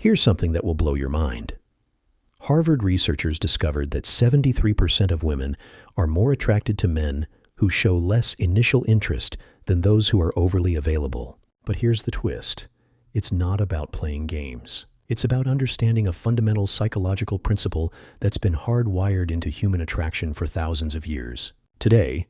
Here's something that will blow your mind. Harvard researchers discovered that 73% of women are more attracted to men who show less initial interest than those who are overly available. But here's the twist. It's not about playing games. It's about understanding a fundamental psychological principle that's been hardwired into human attraction for thousands of years. Today,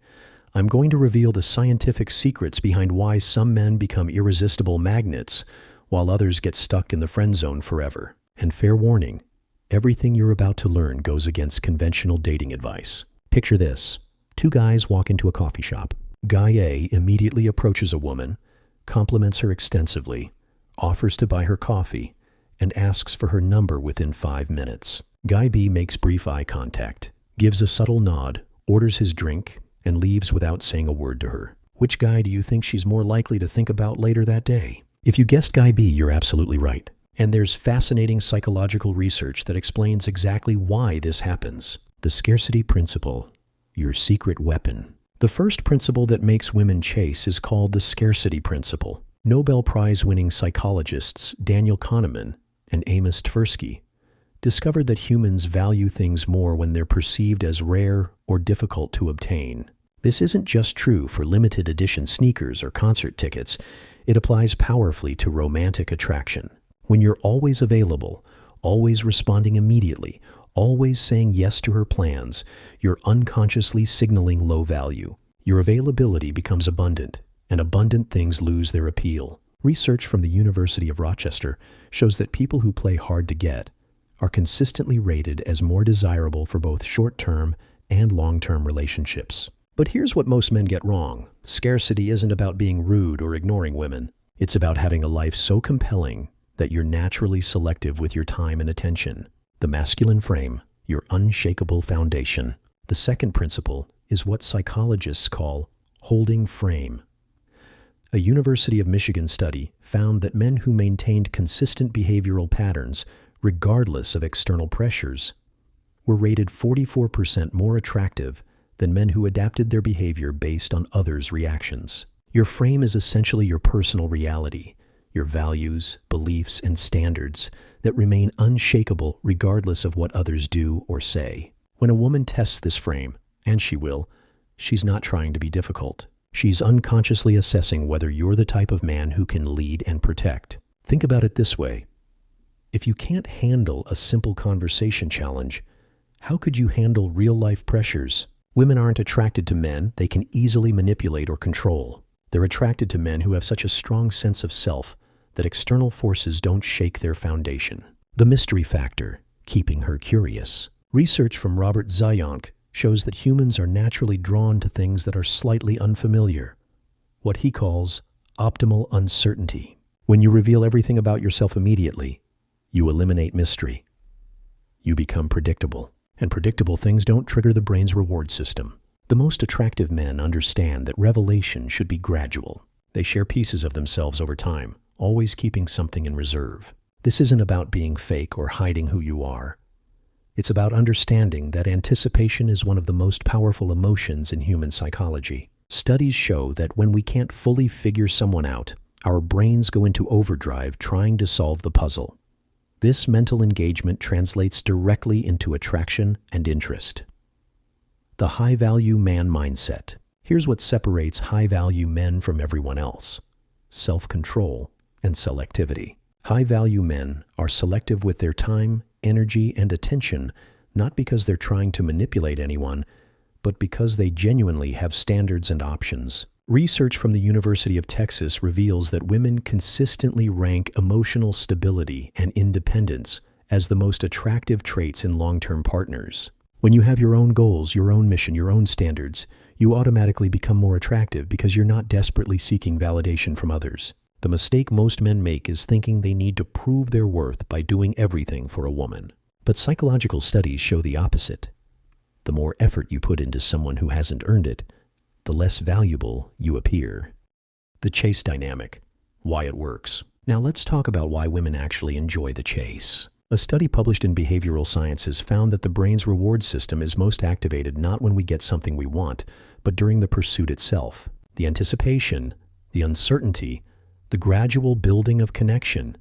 I'm going to reveal the scientific secrets behind why some men become irresistible magnets while others get stuck in the friend zone forever. And fair warning, everything you're about to learn goes against conventional dating advice. Picture this. Two guys walk into a coffee shop. Guy A immediately approaches a woman, compliments her extensively, offers to buy her coffee, and asks for her number within 5 minutes. Guy B makes brief eye contact, gives a subtle nod, orders his drink, and leaves without saying a word to her. Which guy do you think she's more likely to think about later that day? If you guessed Guy B, you're absolutely right. And there's fascinating psychological research that explains exactly why this happens. The scarcity principle, your secret weapon. The first principle that makes women chase is called the scarcity principle. Nobel Prize-winning psychologists Daniel Kahneman and Amos Tversky discovered that humans value things more when they're perceived as rare or difficult to obtain. This isn't just true for limited edition sneakers or concert tickets. It applies powerfully to romantic attraction. When you're always available, always responding immediately, always saying yes to her plans, you're unconsciously signaling low value. Your availability becomes abundant, and abundant things lose their appeal. Research from the University of Rochester shows that people who play hard to get are consistently rated as more desirable for both short-term and long-term relationships. But here's what most men get wrong. Scarcity isn't about being rude or ignoring women. It's about having a life so compelling that you're naturally selective with your time and attention. The masculine frame, your unshakable foundation. The second principle is what psychologists call holding frame. A University of Michigan study found that men who maintained consistent behavioral patterns, regardless of external pressures, were rated 44% more attractive than men who adapted their behavior based on others' reactions. Your frame is essentially your personal reality, your values, beliefs, and standards that remain unshakable regardless of what others do or say. When a woman tests this frame, and she will, she's not trying to be difficult. She's unconsciously assessing whether you're the type of man who can lead and protect. Think about it this way. If you can't handle a simple conversation challenge, how could you handle real-life pressures? Women aren't attracted to men they can easily manipulate or control. They're attracted to men who have such a strong sense of self that external forces don't shake their foundation. The mystery factor, keeping her curious. Research from Robert Zayonk shows that humans are naturally drawn to things that are slightly unfamiliar, what he calls optimal uncertainty. When you reveal everything about yourself immediately, you eliminate mystery. You become predictable, and predictable things don't trigger the brain's reward system. The most attractive men understand that revelation should be gradual. They share pieces of themselves over time, always keeping something in reserve. This isn't about being fake or hiding who you are. It's about understanding that anticipation is one of the most powerful emotions in human psychology. Studies show that when we can't fully figure someone out, our brains go into overdrive trying to solve the puzzle. This mental engagement translates directly into attraction and interest. The high-value man mindset. Here's what separates high-value men from everyone else: self-control and selectivity. High-value men are selective with their time, energy, and attention, not because they're trying to manipulate anyone, but because they genuinely have standards and options. Research from the University of Texas reveals that women consistently rank emotional stability and independence as the most attractive traits in long-term partners. When you have your own goals, your own mission, your own standards, you automatically become more attractive because you're not desperately seeking validation from others. The mistake most men make is thinking they need to prove their worth by doing everything for a woman. But psychological studies show the opposite. The more effort you put into someone who hasn't earned it, the less valuable you appear. The chase dynamic. Why it works. Now let's talk about why women actually enjoy the chase. A study published in Behavioral Sciences found that the brain's reward system is most activated not when we get something we want, but during the pursuit itself. The anticipation, the uncertainty, the gradual building of connection.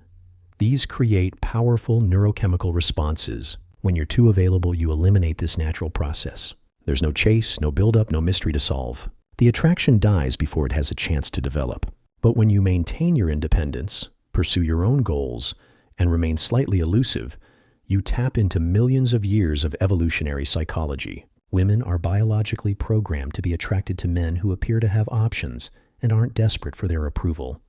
These create powerful neurochemical responses. When you're too available, you eliminate this natural process. There's no chase, no buildup, no mystery to solve. The attraction dies before it has a chance to develop. But when you maintain your independence, pursue your own goals, and remain slightly elusive, you tap into millions of years of evolutionary psychology. Women are biologically programmed to be attracted to men who appear to have options and aren't desperate for their approval.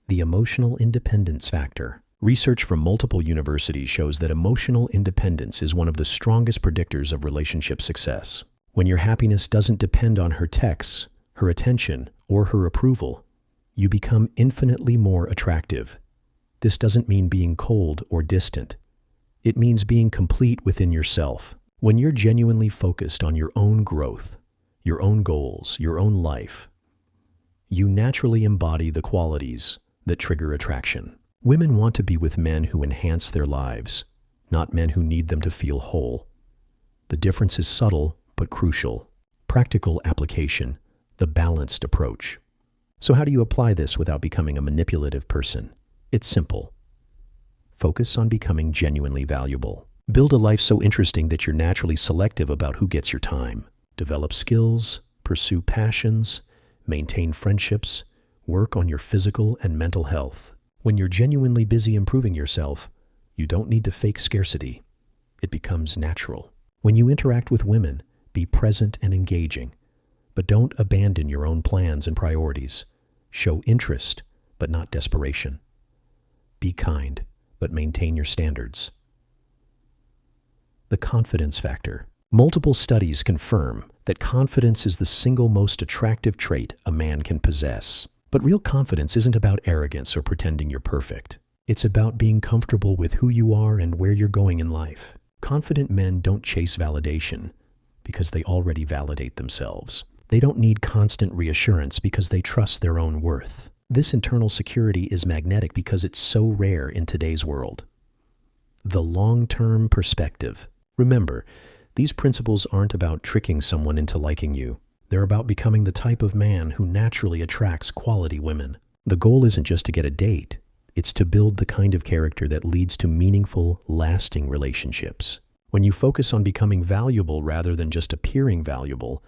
The emotional independence factor. Research from multiple universities shows that emotional independence is one of the strongest predictors of relationship success. When your happiness doesn't depend on her texts, her attention, or her approval, you become infinitely more attractive. This doesn't mean being cold or distant. It means being complete within yourself. When you're genuinely focused on your own growth, your own goals, your own life, you naturally embody the qualities that trigger attraction. Women want to be with men who enhance their lives, not men who need them to feel whole. The difference is subtle but crucial. Practical application, the balanced approach. So how do you apply this without becoming a manipulative person? It's simple. Focus on becoming genuinely valuable. Build a life so interesting that you're naturally selective about who gets your time. Develop skills, pursue passions, maintain friendships, work on your physical and mental health. When you're genuinely busy improving yourself, you don't need to fake scarcity. It becomes natural. When you interact with women, be present and engaging, but don't abandon your own plans and priorities. Show interest, but not desperation. Be kind, but maintain your standards. The confidence factor. Multiple studies confirm that confidence is the single most attractive trait a man can possess. But real confidence isn't about arrogance or pretending you're perfect. It's about being comfortable with who you are and where you're going in life. Confident men don't chase validation because they already validate themselves. They don't need constant reassurance because they trust their own worth. This internal security is magnetic because it's so rare in today's world. The long-term perspective. Remember, these principles aren't about tricking someone into liking you. They're about becoming the type of man who naturally attracts quality women. The goal isn't just to get a date. It's to build the kind of character that leads to meaningful, lasting relationships. When you focus on becoming valuable rather than just appearing valuable,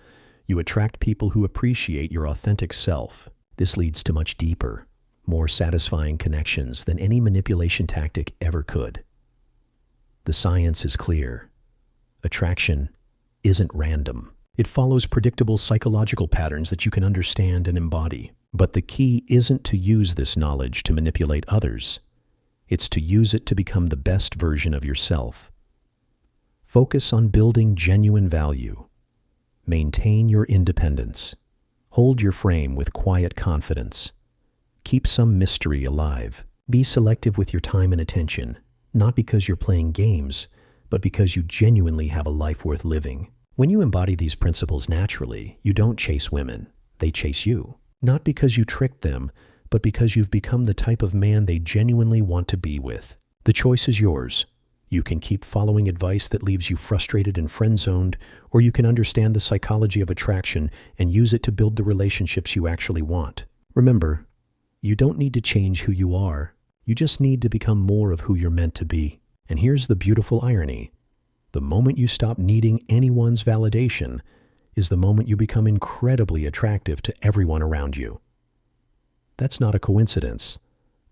you attract people who appreciate your authentic self. This leads to much deeper, more satisfying connections than any manipulation tactic ever could. The science is clear. Attraction isn't random. It follows predictable psychological patterns that you can understand and embody. But the key isn't to use this knowledge to manipulate others. It's to use it to become the best version of yourself. Focus on building genuine value. Maintain your independence. Hold your frame with quiet confidence. Keep some mystery alive. Be selective with your time and attention, not because you're playing games, but because you genuinely have a life worth living. When you embody these principles naturally, you don't chase women, they chase you. Not because you tricked them, but because you've become the type of man they genuinely want to be with. The choice is yours. You can keep following advice that leaves you frustrated and friend-zoned, or you can understand the psychology of attraction and use it to build the relationships you actually want. Remember, you don't need to change who you are. You just need to become more of who you're meant to be. And here's the beautiful irony. The moment you stop needing anyone's validation is the moment you become incredibly attractive to everyone around you. That's not a coincidence.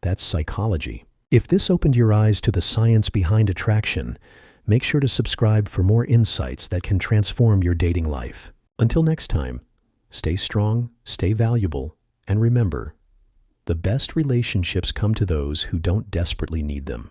That's psychology. If this opened your eyes to the science behind attraction, make sure to subscribe for more insights that can transform your dating life. Until next time, stay strong, stay valuable, and remember, the best relationships come to those who don't desperately need them.